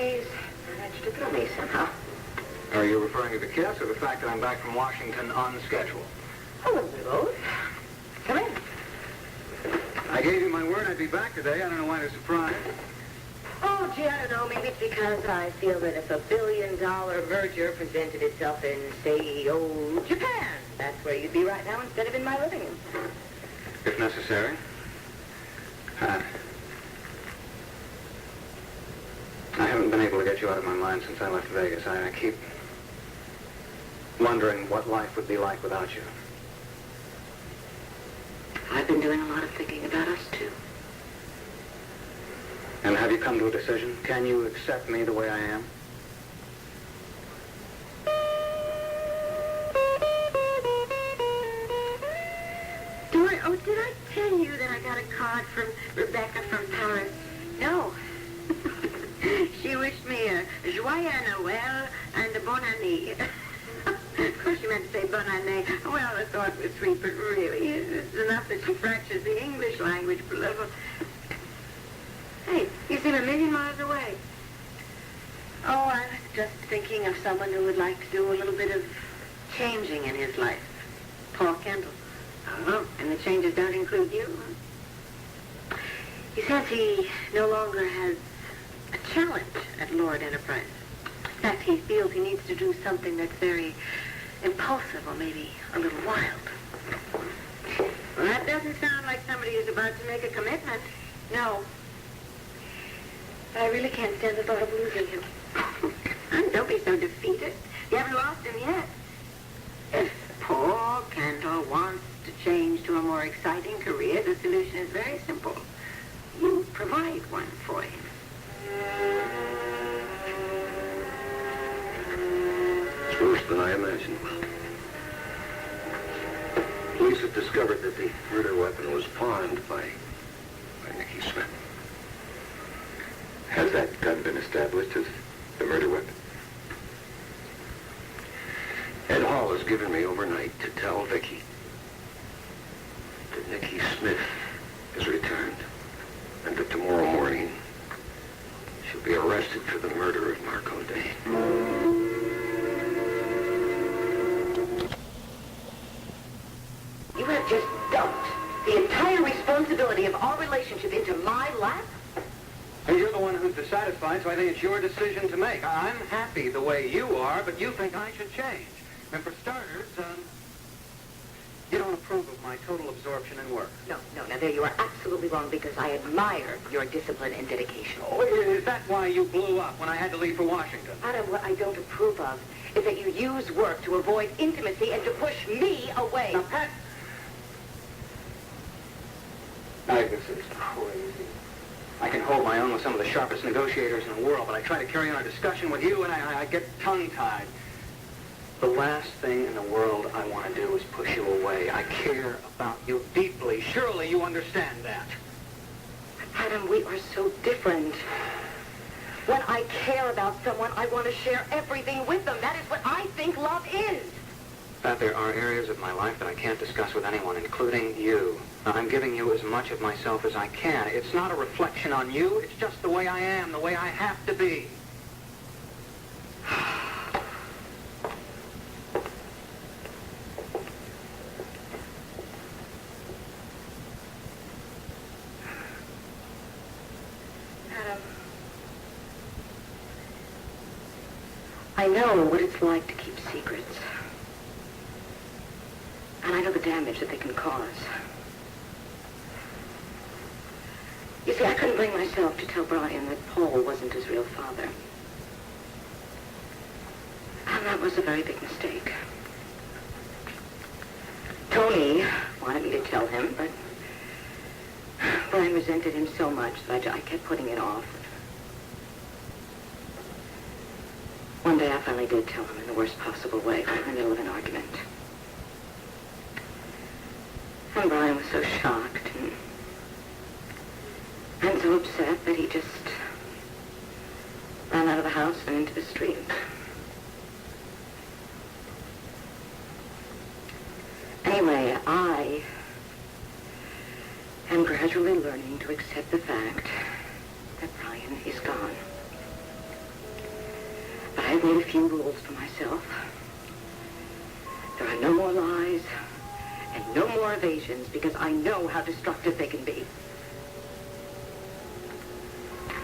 always manage to thrill me somehow. Are you referring to the kiss or the fact that I'm back from Washington on schedule? A little bit of both. Come in. I gave you my word I'd be back today. I don't know why you're surprised. Oh, gee, I don't know. Maybe it's because I feel that if $1 billion merger presented itself in, say, Japan, that's where you'd be right now instead of in my living room. If necessary. I haven't been able to get you out of my mind since I left Vegas. I keep wondering what life would be like without you. I've been doing a lot of thinking about us, too. And have you come to a decision? Can you accept me the way I am? Dorian, oh, did I tell you that I got a card from Rebecca from Paris? No. She wished me a joyeux Noël and a bonne année. Of course, she meant to say bonne année. Well, I thought it was sweet, but really, it's enough that she fractures the English language for a little. Hey, you seem a million miles away. Oh, I was just thinking of someone who would like to do a little bit of changing in his life. Paul Kendall. Oh, and the changes don't include you? He says he no longer has a challenge at Lord Enterprise. In fact, he feels he needs to do something that's very impulsive or maybe a little wild. Well, that doesn't sound like somebody who's about to make a commitment. No. I really can't stand the thought of losing him. Don't be so defeated. You haven't lost him yet. If Paul Kendall wants to change to a more exciting career, the solution is very simple. You provide one for him. It's worse than I imagined. Police have discovered that the murder weapon was pawned by Nikki Smith. Has that gun been established as the murder weapon? Ed Hall has given me overnight to tell Viki that Nikki Smith has returned and that tomorrow morning she'll be arrested for the murder of Marco Day. You have just dumped the entire responsibility of our relationship into my lap? And you're the one who's dissatisfied, so I think it's your decision to make. I'm happy the way you are, but you think I should change. And for starters, you don't approve of my total absorption in work. No, now there you are absolutely wrong because I admire your discipline and dedication. Oh, is that why you blew up when I had to leave for Washington? Adam, what I don't approve of is that you use work to avoid intimacy and to push me away. Now, Pat... This is crazy. I can hold my own with some of the sharpest negotiators in the world, but I try to carry on a discussion with you and I get tongue-tied. The last thing in the world I want to do is push you away. I care about you deeply. Surely you understand that. Adam, we are so different. When I care about someone, I want to share everything with them. That is what I think love is. Pat, there are areas of my life that I can't discuss with anyone, including you. I'm giving you as much of myself as I can. It's not a reflection on you. It's just the way I am, the way I have to be. Adam, I know what it's like to keep secrets. And I know the damage that they can cause. You see, I couldn't bring myself to tell Brian that Paul wasn't his real father. And that was a very big mistake. Tony wanted me to tell him, but Brian resented him so much that I kept putting it off. One day I finally did tell him in the worst possible way, right in the middle of an argument. And Brian was so shocked and so upset that he just ran out of the house and into the street. Anyway, I am gradually learning to accept the fact that Brian is gone. I've made a few rules for myself. There are no more lies and no more evasions because I know how destructive they can be.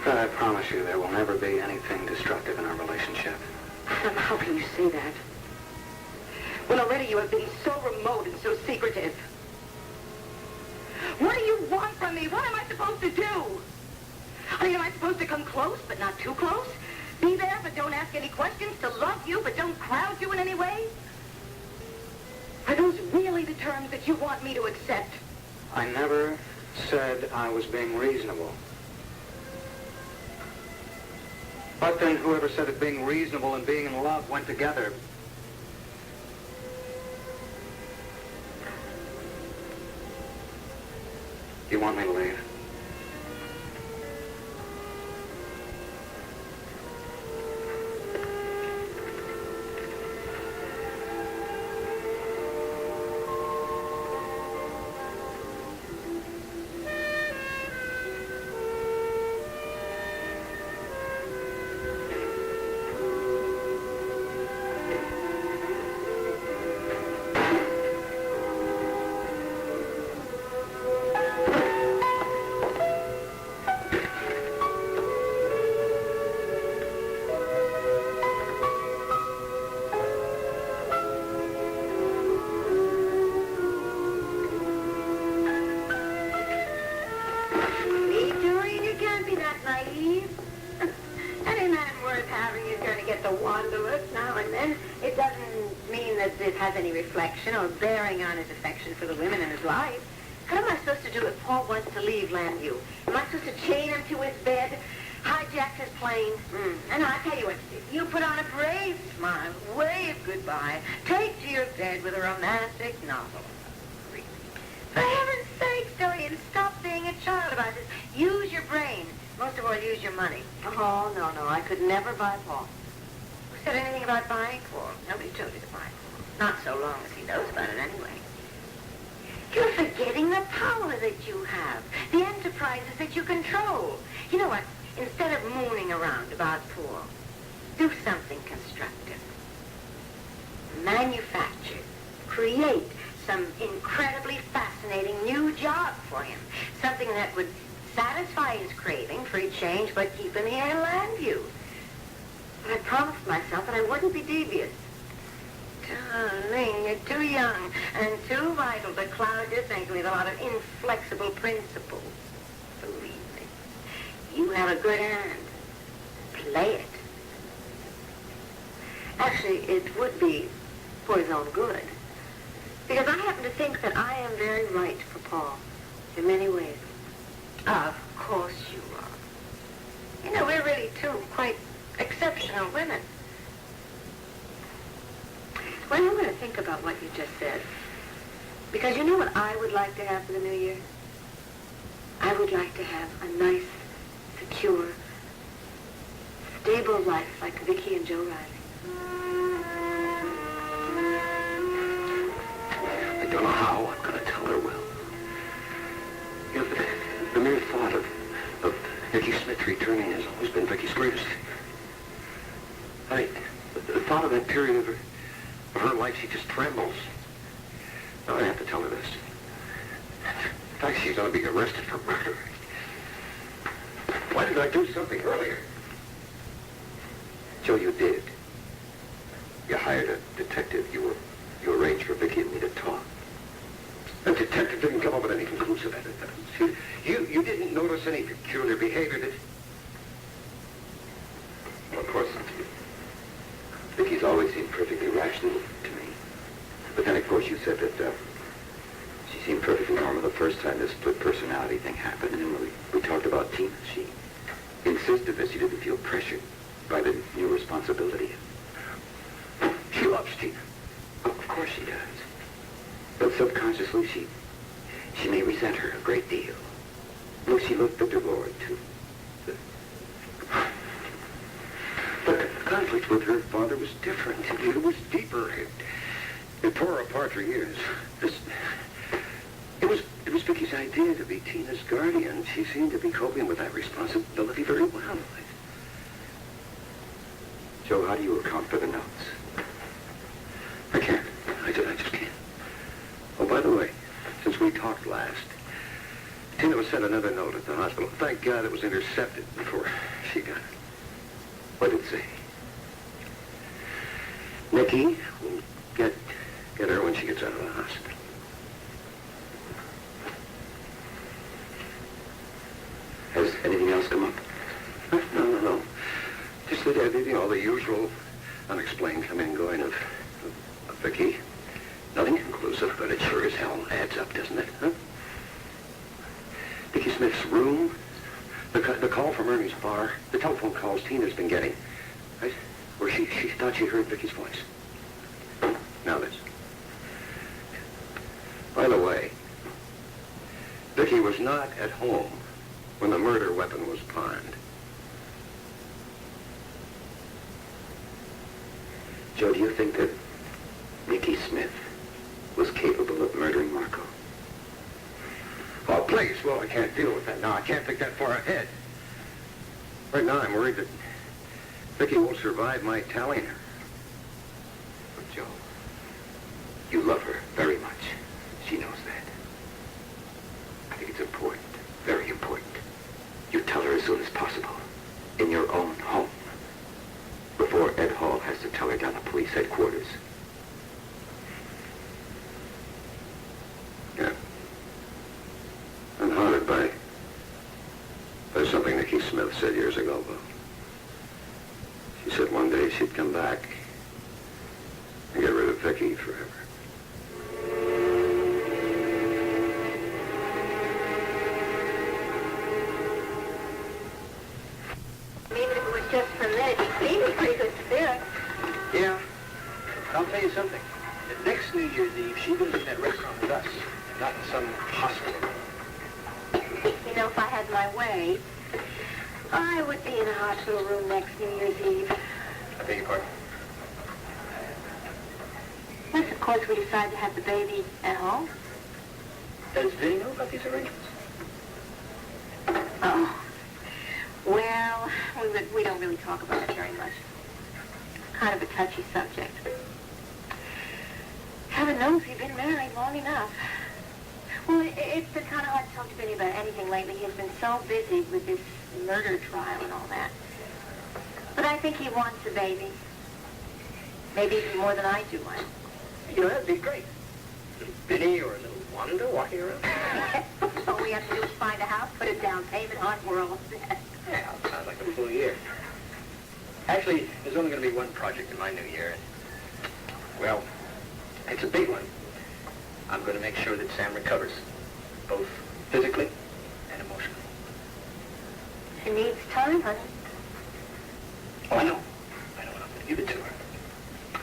But I promise you there will never be anything destructive in our relationship. Adam, how can you say that? When already you have been so remote and so secretive. What do you want from me? What am I supposed to do? I mean, am I supposed to come close, but not too close? Be there, but don't ask any questions? To love you, but don't crowd you in any way? Are those really the terms that you want me to accept? I never said I was being reasonable. But then whoever said that being reasonable and being in love went together? You want me to leave? Any reflection or bearing on his affection for the women in his life. What am I supposed to do if Paul wants to leave Landview? Am I supposed to chain him to his bed, hijack his plane? And I'll tell you what to do. You put on a brave smile, wave goodbye, take to your bed with a romantic novel. For heaven's sake, Dorian, stop being a child about this. Use your brain. Most of all, use your money. Oh, no, I could never buy Paul. Who said anything about buying Paul? Nobody told you to buy Paul. Not so long as he knows about it anyway. You're forgetting the power that you have, the enterprises that you control. You know what? Instead of mooning around about Paul, do something constructive. Manufacture, create some incredibly fascinating new job for him. Something that would satisfy his craving for a change but keep him here in Landview. But I promised myself that I wouldn't be devious. Darling, you're too young and too vital to cloud your thinking with a lot of inflexible principles. Believe me, you have a good hand. Play it. Actually, it would be for his own good. Because I happen to think that I am very right for Paul in many ways. Of course you are. You know, we're really two quite exceptional women. Well, I'm going to think about what you just said. Because you know what I would like to have for the new year? I would like to have a nice, secure, stable life like Viki and Joe Riley. I don't know how I'm going to tell her well. You know, the mere thought of Viki Smith returning has always been Vicky's greatest. The thought of that period of her life, she just trembles. Now, I have to tell her this. In fact, she's going to be arrested for murder. Why did I do something earlier? Joe, you did. You hired a detective. You arranged for Viki and me to talk. The detective didn't come up with any conclusive evidence. You didn't notice any peculiar behavior, did you? Well, of course not. Vicky's always seemed perfectly rational to me. But then, of course, you said that she seemed perfectly normal the first time this split personality thing happened. And then when we talked about Tina, she insisted that she didn't feel pressured by the new responsibility. She loves Tina. Of course she does. But subconsciously, she may resent her a great deal. Look, she loved Victor Lord, too. But the conflict with her father was different. It was deeper. It tore her apart for years. It was Vicky's idea to be Tina's guardian. She seemed to be coping with that responsibility very well. Joe, how do you account for the notes? I can't. I just can't. Oh, by the way, since we talked last, Tina was sent another note at the hospital. Thank God it was intercepted before she got it. What did it say? Nikki will get her when she gets out of the hospital. Has anything else come up? No. Just the usual unexplained coming and going of Viki. Nothing conclusive, but it sure as hell adds up, doesn't it? Huh? Dickie Smith's room, the call from Ernie's bar, the telephone calls Tina's been getting, right? Where she thought she heard Vicky's voice. Now this. By the way, Viki was not at home when the murder weapon was pawned. Joe, do you think that Nikki Smith was capable of murdering Marco? Oh, please. Well, I can't deal with that now. I can't think that far ahead. Right now, I'm worried that Viki won't survive my tallying her. But, Joe, you love her very much. She knows that. I think it's important, very important. You tell her as soon as possible, in your own home, before Ed Hall has to tell her down at police headquarters. Yeah. I'm haunted by something Nikki Smith said years ago, Bo. She said one day she'd come back and get rid of Viki forever. Even if it was just for a minute, he seemed a pretty good spirit. Yeah. I'll tell you something. The next New Year's Eve, she goes in that restaurant with us, and not in some hospital. You know, if I had my way, I would be in a hospital room next New Year's Eve. I beg your pardon? Unless, of course, we decide to have the baby at home. Does Vinny know about these arrangements? Oh. Well, we don't really talk about it very much. Kind of a touchy subject. Heaven knows we've been married long enough. Well, it's been kind of hard to talk to Vinny about anything lately. He's been so busy with this murder trial and all that. But I think he wants a baby. Maybe even more than I do. You know, that'd be great. A little Vinny or a little Wanda walking around. All we have to do is find a house, put a down payment on, we're all set. Yeah, sounds like a full year. Actually, there's only going to be one project in my new year. Well, it's a big one. I'm going to make sure that Sam recovers, both physically and emotionally. She needs time, honey. Oh, I know. I'm going to give it to her.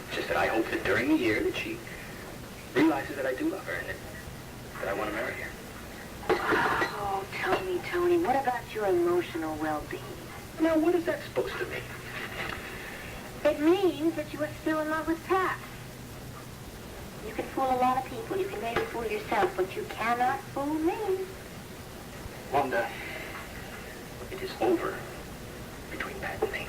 It's just that I hope that during the year that she realizes that I do love her and that I want to marry her. Oh, Tony, what about your emotional well-being? Now, what is that supposed to mean? It means that you are still in love with Pat. You can fool a lot of people. You can maybe fool yourself, but you cannot fool me. Wanda, it is over between Pat and me.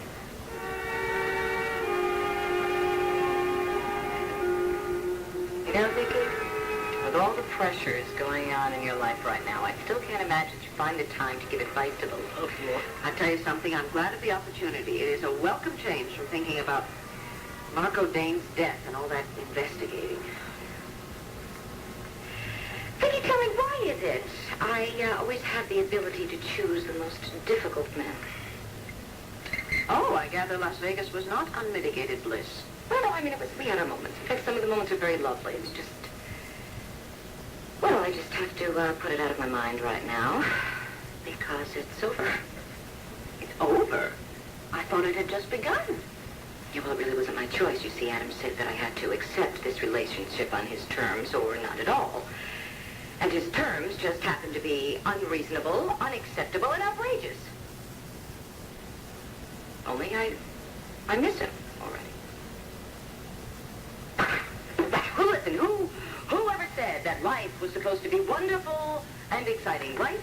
You know, Viki, with all the pressures going on in your life right now, I still can't imagine you find the time to give advice to the loved one. I tell you something, I'm glad of the opportunity. It is a welcome change from thinking about Marco Dane's death and all that investigating. Viki, tell me, why is it I always have the ability to choose the most difficult men? Oh, I gather Las Vegas was not unmitigated bliss. Well, no, I mean, we had our moments. In fact, some of the moments are very lovely. It's just... Well, I just have to put it out of my mind right now, because it's over. It's over? I thought it had just begun. Yeah, well, it really wasn't my choice. You see, Adam said that I had to accept this relationship on his terms or not at all. And his terms just happened to be unreasonable, unacceptable, and outrageous. Only I miss him already. Listen, whoever said that life was supposed to be wonderful and exciting, right?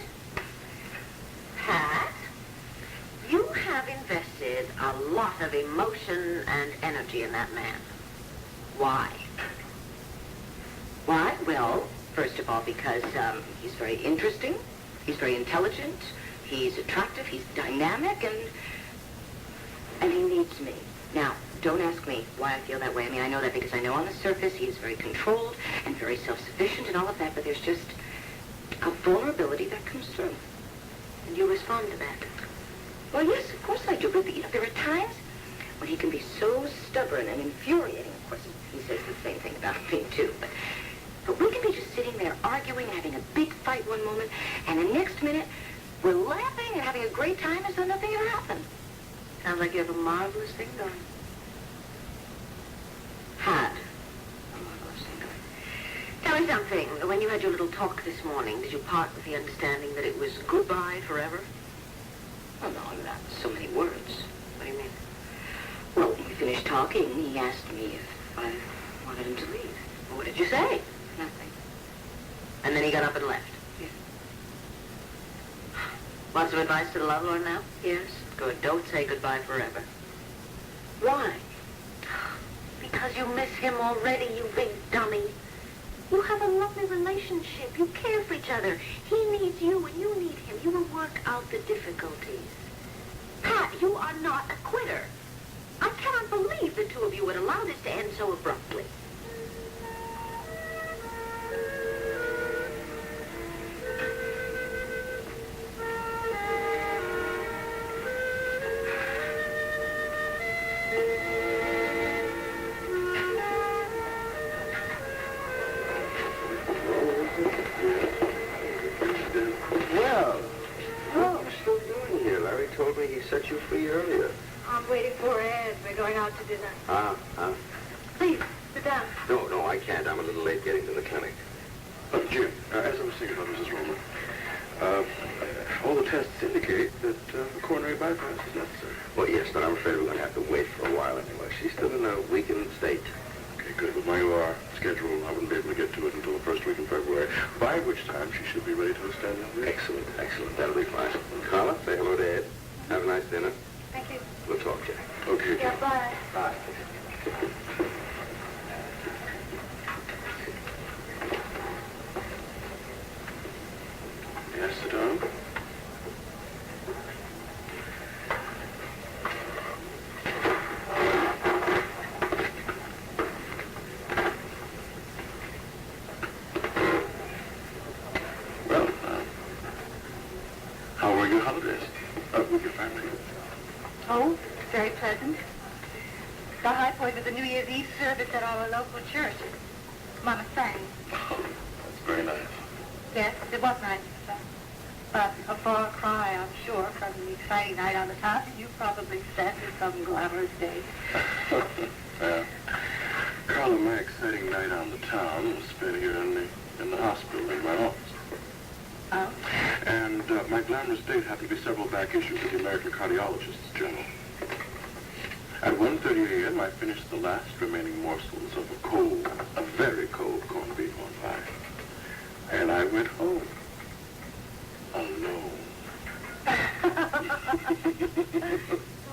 Pat, you have invested a lot of emotion and energy in that man. Why? Why? Well, first of all, because he's very interesting, he's very intelligent, he's attractive, he's dynamic, and he needs me. Now, don't ask me why I feel that way. I mean, I know that because I know on the surface he is very controlled and very self-sufficient and all of that, but there's just a vulnerability that comes through. And you respond to that. Well, yes, of course I do, but there are times when he can be so stubborn and infuriating. Of course, he says the same thing about me, too, but we can be just sitting there arguing and having a big fight one moment, and the next minute, we're laughing and having a great time as though nothing ever happened. Sounds like you have a marvelous thing going. Had a marvelous thing going. Tell me something. When you had your little talk this morning, did you part with the understanding that it was goodbye forever? Oh, no, not so many words. What do you mean? Well, when we finished talking, he asked me if I wanted him to leave. Well, what did you say? Nothing. And then he got up and left? Yes. Want some advice to the lovelorn now? Yes? Good. Don't say goodbye forever. Why? Because you miss him already, you big dummy. You have a lovely relationship. You care for each other. He needs you and you need him. You will work out the difficulties. Pat, you are not a quitter. I cannot believe the two of you would allow this to end so abruptly. Set you free earlier. I'm waiting for Ed. We're going out to dinner. Please, sit down. No, I can't. I'm a little late getting to the clinic. Jim, as I was thinking about Mrs. Roman, all the tests indicate that a coronary bypass is necessary. Well, yes, but I'm afraid we're going to have to wait for a while anyway. She's still in a weakened state. Okay, good. With my OR schedule, I wouldn't be able to get to it until the first week in February, by which time she should be ready to stand up. Excellent. That'll be fine. Carla, say hello to Ed. Have a nice dinner. Thank you. We'll talk, Jack. Okay, Yeah, bye. Bye. Yes, sit down. Well, how were your holidays? With your family? Oh, very pleasant. The high point of the New Year's Eve service at our local church. Mama sang. Oh, that's very nice. Yes, it was nice. But a far cry, I'm sure, from the exciting night on the town you probably spent in some glamorous day. Yeah. Carla, my exciting night on the town was spent here in the hospital in my office. Oh? And my glamorous date happened to be several back issues of the American Cardiologist's Journal. At 1:30 a.m., I finished the last remaining morsels of a very cold corned beef on pie. And I went home. Alone.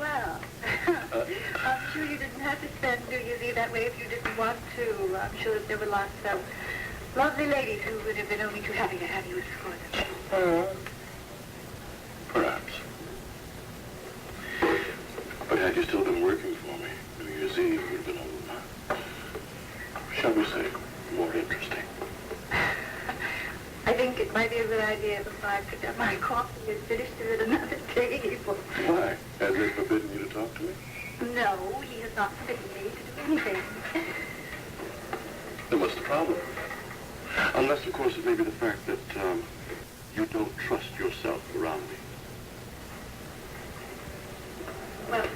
Well, I'm sure you didn't have to spend New Year's Eve that way if you didn't want to. I'm sure that there were lots of lovely ladies who would have been only too happy to have you escort them. Perhaps. But had you still been working for me, New Year's Eve would have been shall we say, more interesting. I think it might be a good idea if I picked up my coffee and finished it another table. Why? Has he forbidden you to talk to me? No, he has not forbidden me to do anything. Then what's the problem? Unless, of course, it may be the fact that you don't trust yourself around me. Well,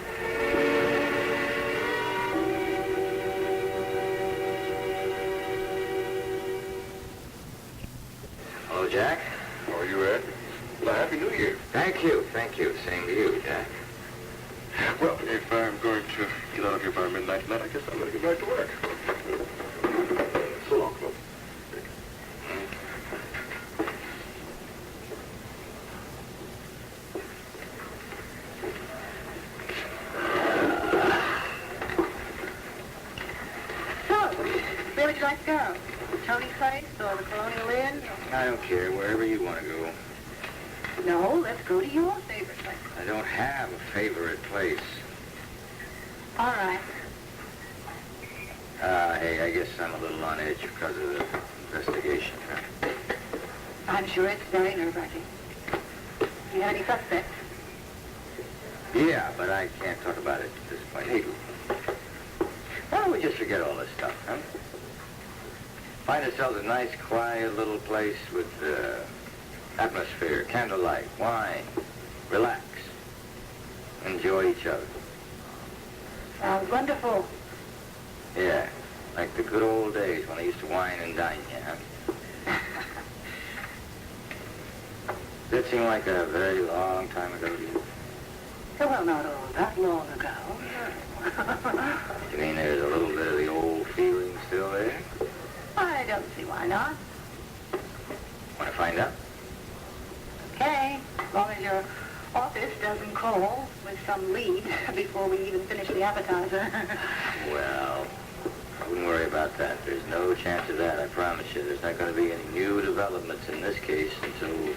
Hello, Jack. How are you, Ed? Well, Happy New Year. Thank you. Same to you, Jack. Well, if I'm going to get out of here by midnight tonight, I guess I'm going to get back to work. So long, Club. let's go? Tony's place or the Colonial Inn? I don't care, wherever you want to go. No, let's go to your favorite place. I don't have a favorite place. All right. Hey, I guess I'm a little on edge because of the investigation. I'm sure it's very nerve-wracking. You have any suspects? Yeah, but I can't talk about it at this point. Hey, why don't we just forget all this stuff, huh? Find ourselves a nice, quiet little place with atmosphere, candlelight, wine, relax, enjoy each other. Sounds wonderful. Yeah, like the good old days when I used to wine and dine you, huh? Does it seem like a very long time ago to you? Well, not all that long ago. You mean there's a little bit of the old feeling still there? I don't see why not. Want to find out? Okay, as long as your office doesn't call with some lead before we even finish the appetizer. Well, I wouldn't worry about that. There's no chance of that, I promise you. There's not going to be any new developments in this case until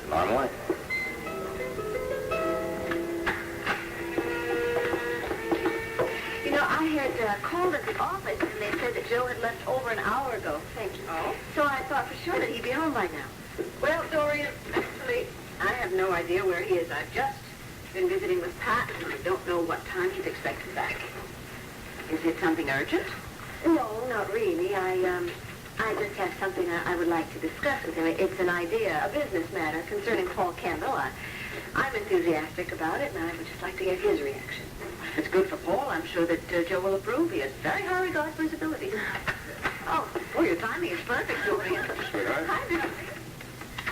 tomorrow morning. You know, I had called at the office, and they said that Joe had left over an hour ago. Thank you. Oh? So I thought for sure that he'd be home by now. Well, Dorian, actually, I have no idea where he is. I've just been visiting with Pat, and I don't know what time he's expected back. Is it something urgent? No, not really. I just have something I would like to discuss with him. It's an idea, a business matter concerning Paul Kendall. I'm enthusiastic about it, and I would just like to get his reaction. If it's good for Paul, I'm sure that Joe will approve. He has very high regard for his abilities. Oh, your timing is perfect, Dorian. Sweetheart. Hi, Bill.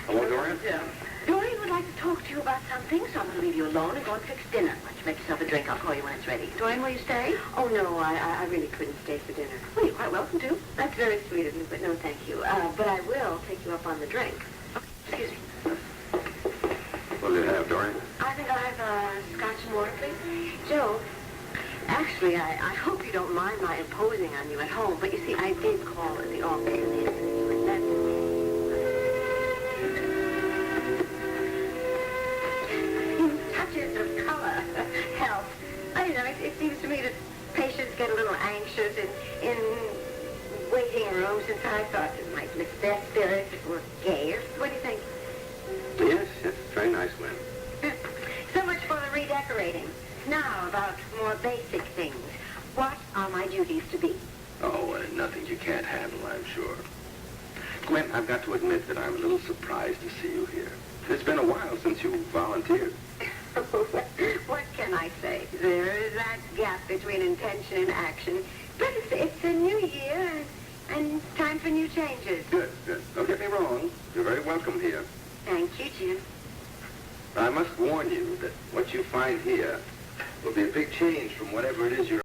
Hello, Dorian? Dorian would like to talk to you about something, so I'm going to leave you alone and go and fix dinner. Why don't you make yourself a drink? I'll call you when it's ready. Dorian, will you stay? Oh, no, I really couldn't stay for dinner. Well, you're quite welcome to. That's very sweet of you, but no, thank you. But I will take you up on the drink. Okay, excuse me. What do you have, Dorian? I think I'll have scotch and water, please. Joe, actually, I hope you don't mind my imposing on you at home, but you see, I did call at the office and they said you had left me. Touches of color help. I don't know, it seems to me that patients get a little anxious in waiting rooms, and so I thought it might lift their spirits if it were gayer. What do you think? Yes, very nice, Lynn. So much for the redecorating. Now, about more basic things. What are my duties to be? Oh, nothing you can't handle, I'm sure. Gwen, I've got to admit that I'm a little surprised to see you here. It's been a while since you volunteered. What can I say? There is that gap between intention and action. But it's a new year and time for new changes. Good. Don't get me wrong. You're very welcome here. Thank you, Jim. I must warn you that what you find here will be a big change from whatever it is you're